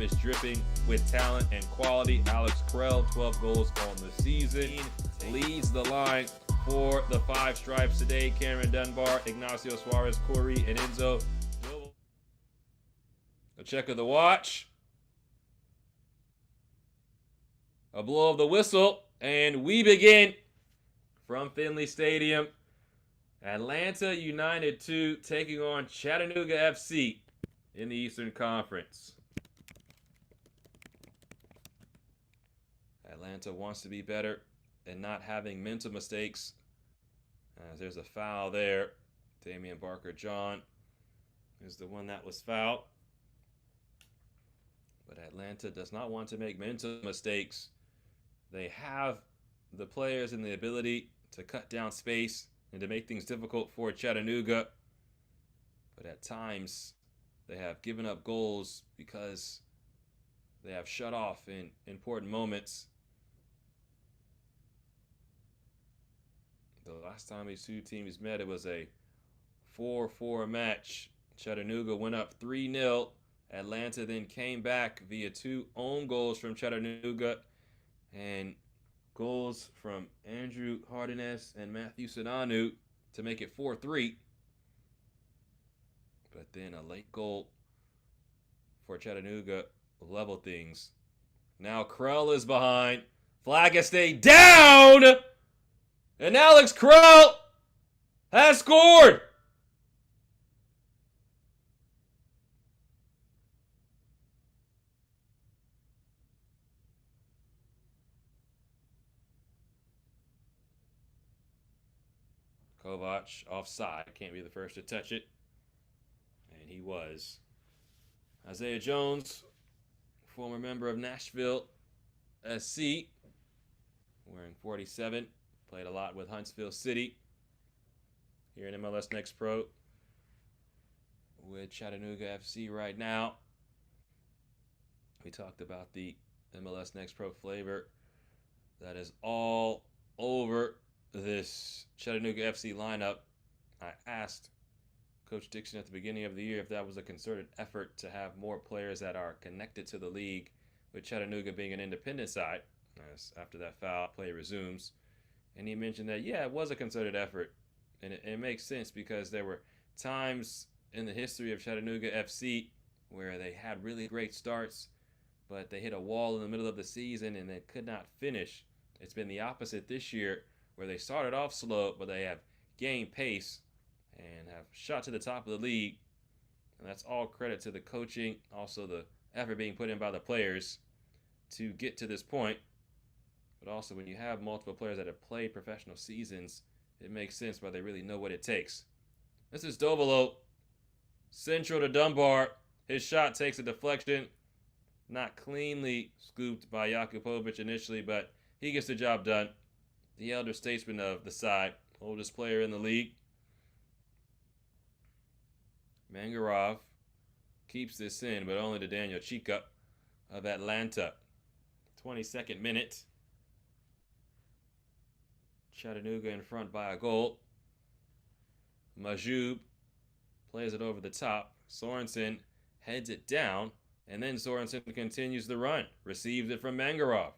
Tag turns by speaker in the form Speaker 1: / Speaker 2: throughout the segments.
Speaker 1: is dripping with talent and quality. Alex Krell, 12 goals on the season, leads the line for the Five Stripes today. Cameron Dunbar, Ignacio Suarez, Corey, and Enzo. A check of the watch. A blow of the whistle, and we begin from Finley Stadium. Atlanta United 2 taking on Chattanooga FC in the Eastern Conference. Atlanta wants to be better and not having mental mistakes. There's a foul there. Damian Barker-John is the one that was fouled. But Atlanta does not want to make mental mistakes. They have the players and the ability to cut down space and to make things difficult for Chattanooga. But at times, they have given up goals because they have shut off in important moments. The last time these two teams met, it was a 4-4 match. Chattanooga went up 3-0. Atlanta then came back via 2 own goals from Chattanooga and goals from Andrew Hardiness and Matthew Sinanu to make it 4-3. But then a late goal for Chattanooga leveled things. Now Krell is behind. Flag has stayed down! And Alex Krell has scored! Kovac offside. Can't be the first to touch it. And he was. Isaiah Jones, former member of Nashville SC, wearing 47. Played a lot with Huntsville City here in MLS Next Pro with Chattanooga FC right now. We talked about the MLS Next Pro flavor that is all over this Chattanooga FC lineup. I asked Coach Dixon at the beginning of the year if that was a concerted effort to have more players that are connected to the league, with Chattanooga being an independent side. As after that foul, play resumes. And he mentioned that, yeah, it was a concerted effort. And it makes sense because there were times in the history of Chattanooga FC where they had really great starts, but they hit a wall in the middle of the season and they could not finish. It's been the opposite this year, where they started off slow, but they have gained pace and have shot to the top of the league. And that's all credit to the coaching, also the effort being put in by the players to get to this point. But also, when you have multiple players that have played professional seasons, it makes sense why they really know what it takes. This is Dovolo, central to Dunbar. His shot takes a deflection. Not cleanly scooped by Jakupovic initially, but he gets the job done. The elder statesman of the side, oldest player in the league. Mangarov keeps this in, but only to Daniel Chica of Atlanta. 22nd minute. Chattanooga in front by a goal. Majub plays it over the top. Sorensen heads it down, and then Sorensen continues the run. Receives it from Mangarov.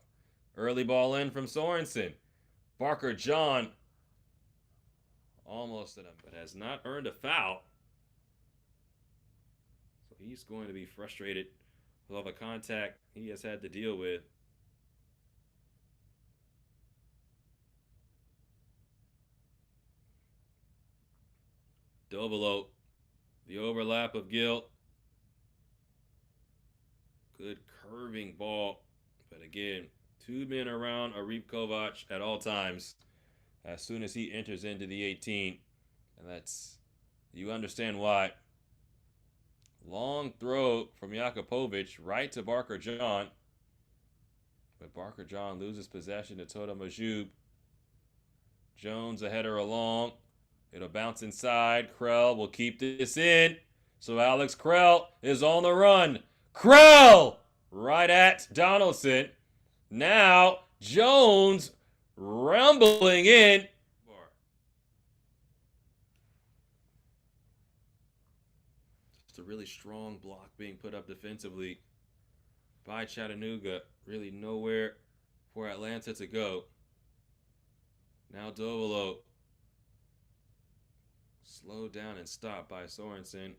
Speaker 1: Early ball in from Sorensen. Barker-John almost at him, but has not earned a foul. So he's going to be frustrated with all the contact he has had to deal with. Dovolo, the overlap of Gill. Good curving ball, but again, 2 men around Arif Kovac at all times as soon as he enters into the 18. And that's, you understand why. Long throw from Jakupovic right to Barker-John. But Barker-John loses possession to Toto Majub. Jones a header along. It'll bounce inside. Krell will keep this in. So Alex Krell is on the run. Krell! Right at Donaldson. Now Jones rumbling in. Just a really strong block being put up defensively by Chattanooga. Really nowhere for Atlanta to go. Now Dovolo. Slowed down and stopped by Sorensen,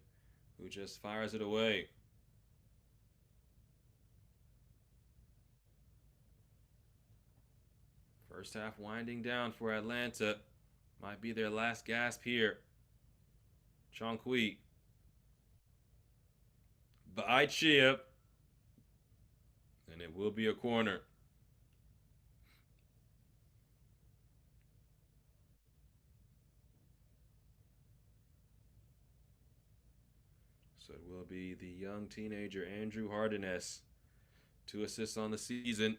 Speaker 1: who just fires it away. First half winding down for Atlanta. Might be their last gasp here. Chonqui. By Chip. And it will be a corner. So it will be the young teenager Andrew Hardiness. 2 assists on the season.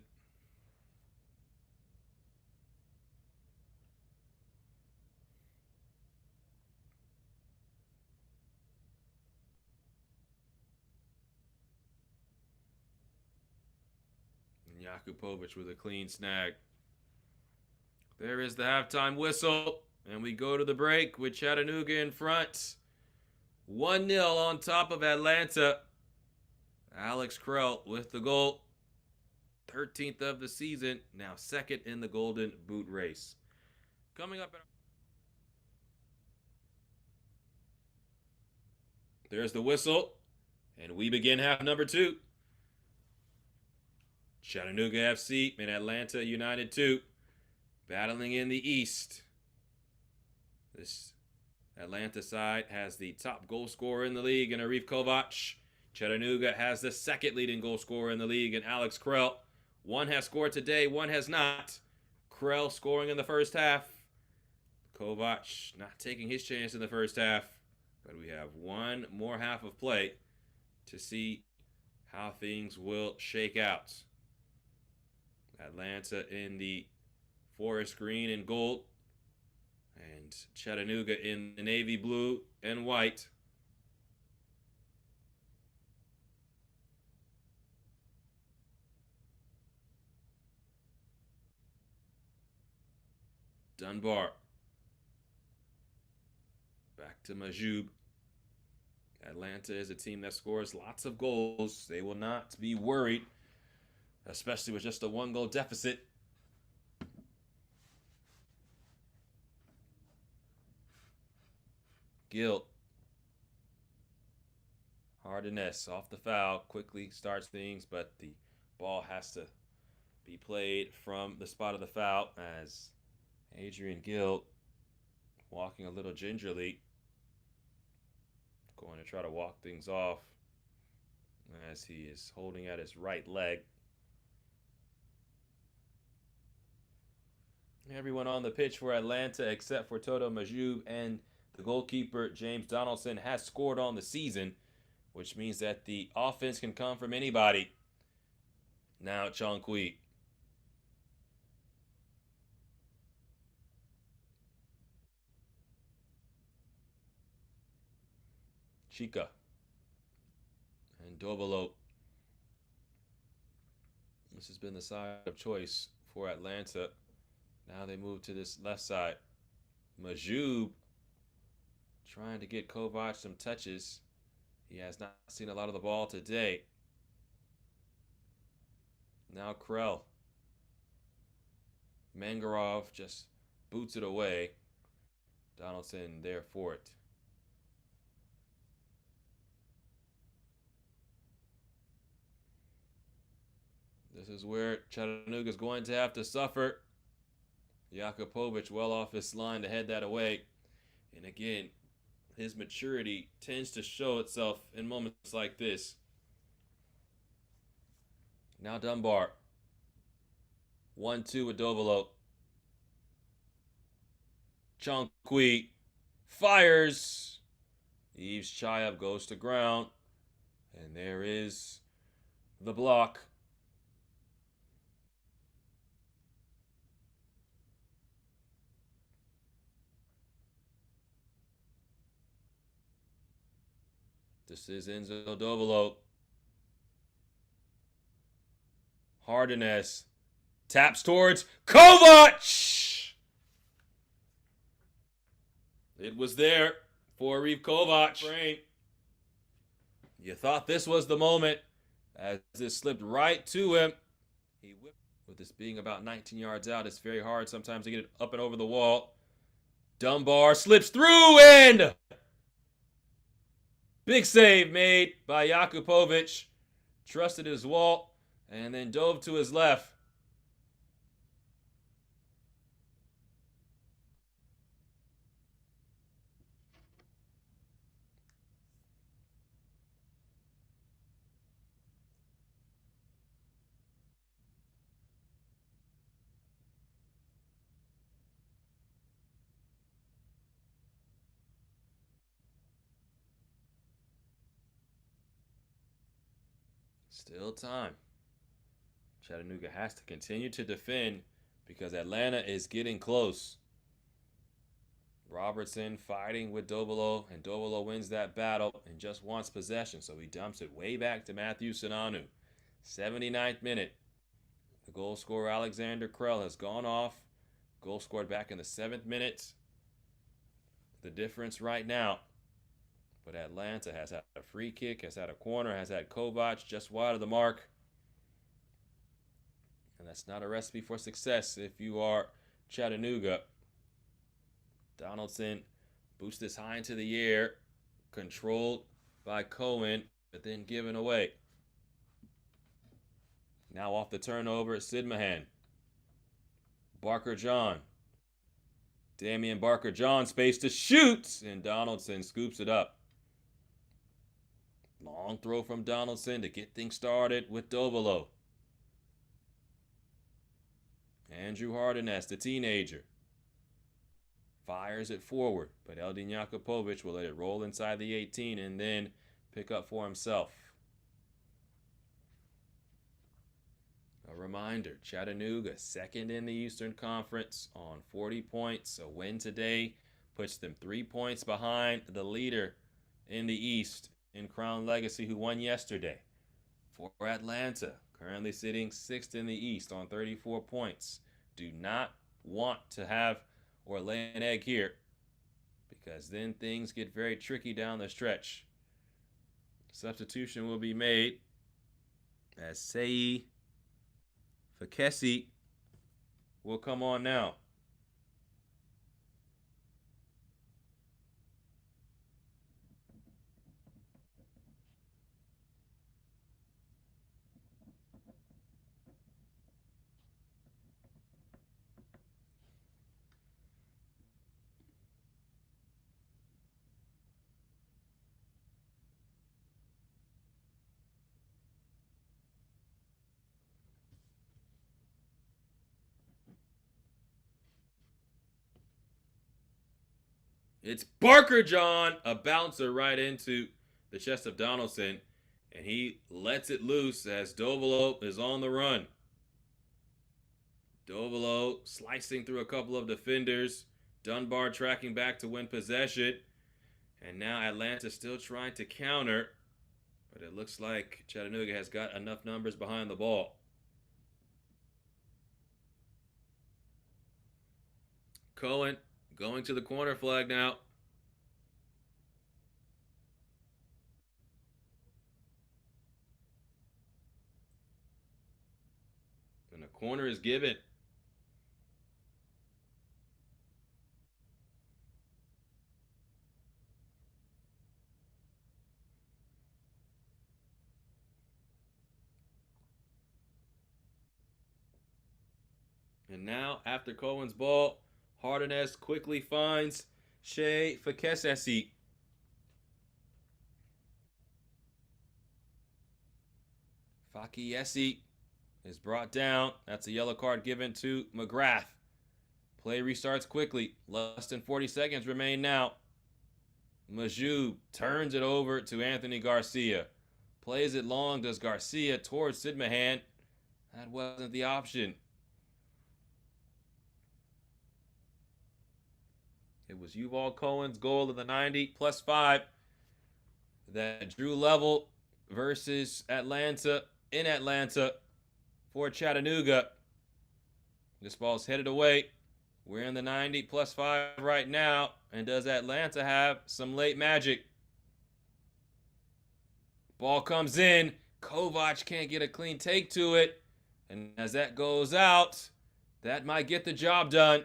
Speaker 1: And Jakupovic with a clean snag. There is the halftime whistle. And we go to the break with Chattanooga in front. 1-0 on top of Atlanta. Alex Krell with the goal. 13th of the season. Now second in the Golden Boot race. Coming up. There's the whistle. And we begin half number 2. Chattanooga FC and Atlanta United 2. Battling in the East. This Atlanta side has the top goal scorer in the league in Arif Kovac. Chattanooga has the second leading goal scorer in the league in Alex Krell. One has scored today, one has not. Krell scoring in the first half. Kovac not taking his chance in the first half. But we have one more half of play to see how things will shake out. Atlanta in the forest green and gold. And Chattanooga in the navy blue and white. Dunbar. Back to Majoub. Atlanta is a team that scores lots of goals. They will not be worried, especially with just a 1-goal deficit. Gill. Hardiness off the foul, quickly starts things, but the ball has to be played from the spot of the foul as Adrian Gill, walking a little gingerly, going to try to walk things off as he is holding at his right leg. Everyone on the pitch for Atlanta except for Toto Majoub and the goalkeeper James Donaldson has scored on the season, which means that the offense can come from anybody. Now Chonqui. Chica. And Dovolo. This has been the side of choice for Atlanta. Now they move to this left side. Majoub trying to get Kovac some touches. He has not seen a lot of the ball today. Now Krell. Mangarov just boots it away. Donaldson there for it. This is where Chattanooga is going to have to suffer. Jakupovic well off his line to head that away. And again, his maturity tends to show itself in moments like this. Now Dunbar. 1-2 with Dovolo. Chonqui fires. Yves Chayav goes to ground. And there is the block. This is Enzo Dovolo. Hardiness taps towards Kovac. It was there for Arif Kovac. You thought this was the moment as this slipped right to him. He whipped. With this being about 19 yards out, it's very hard sometimes to get it up and over the wall. Dunbar slips through and big save made by Jakupovic. Trusted his wall and then dove to his left. Still time. Chattanooga has to continue to defend because Atlanta is getting close. Robertson fighting with Dobolo, and Dobolo wins that battle and just wants possession, so he dumps it way back to Matthew Sinanu. 79th minute. The goal scorer Alexander Krell has gone off. Goal scored back in the 7th minute. The difference right now. But Atlanta has had a free kick, has had a corner, has had Kovac just wide of the mark. And that's not a recipe for success if you are Chattanooga. Donaldson boosts this high into the air, controlled by Cohen, but then given away. Now off the turnover, Sidmahan. Barker John. Damian Barker John, space to shoot, and Donaldson scoops it up. Long throw from Donaldson to get things started with Dovolo. Andrew Hardeness, the teenager, fires it forward, but Eldin Jakupovic will let it roll inside the 18 and then pick up for himself. A reminder, Chattanooga, second in the Eastern Conference on 40 points. A win today puts them 3 points behind the leader in the East in Crown Legacy, who won yesterday. For Atlanta, currently sitting sixth in the East on 34 points. Do not want to have or lay an egg here, because then things get very tricky down the stretch. Substitution will be made as Sei Fakesi will come on now. It's Barker John, a bouncer right into the chest of Donaldson, and he lets it loose as Dovolo is on the run. Dovolo slicing through a couple of defenders. Dunbar tracking back to win possession. And now Atlanta still trying to counter, but it looks like Chattanooga has got enough numbers behind the ball. Cohen going to the corner flag now. And the corner is given. And now, after Cohen's ball, Hardeness quickly finds Shea Fakesesi. Fakiesi is brought down. That's a yellow card given to McGrath. Play restarts quickly. Less than 40 seconds remain now. Majub turns it over to Anthony Garcia. Plays it long, does Garcia towards Sidmahan. That wasn't the option. It was Yuval Cohen's goal in the 90 +5 that drew level versus Atlanta in Atlanta for Chattanooga. This ball's headed away. We're in the 90 +5 right now. And does Atlanta have some late magic? Ball comes in. Kovac can't get a clean take to it. And as that goes out, that might get the job done.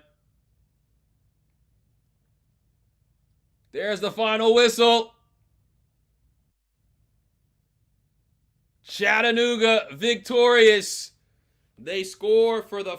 Speaker 1: There's the final whistle. Chattanooga victorious. They score for the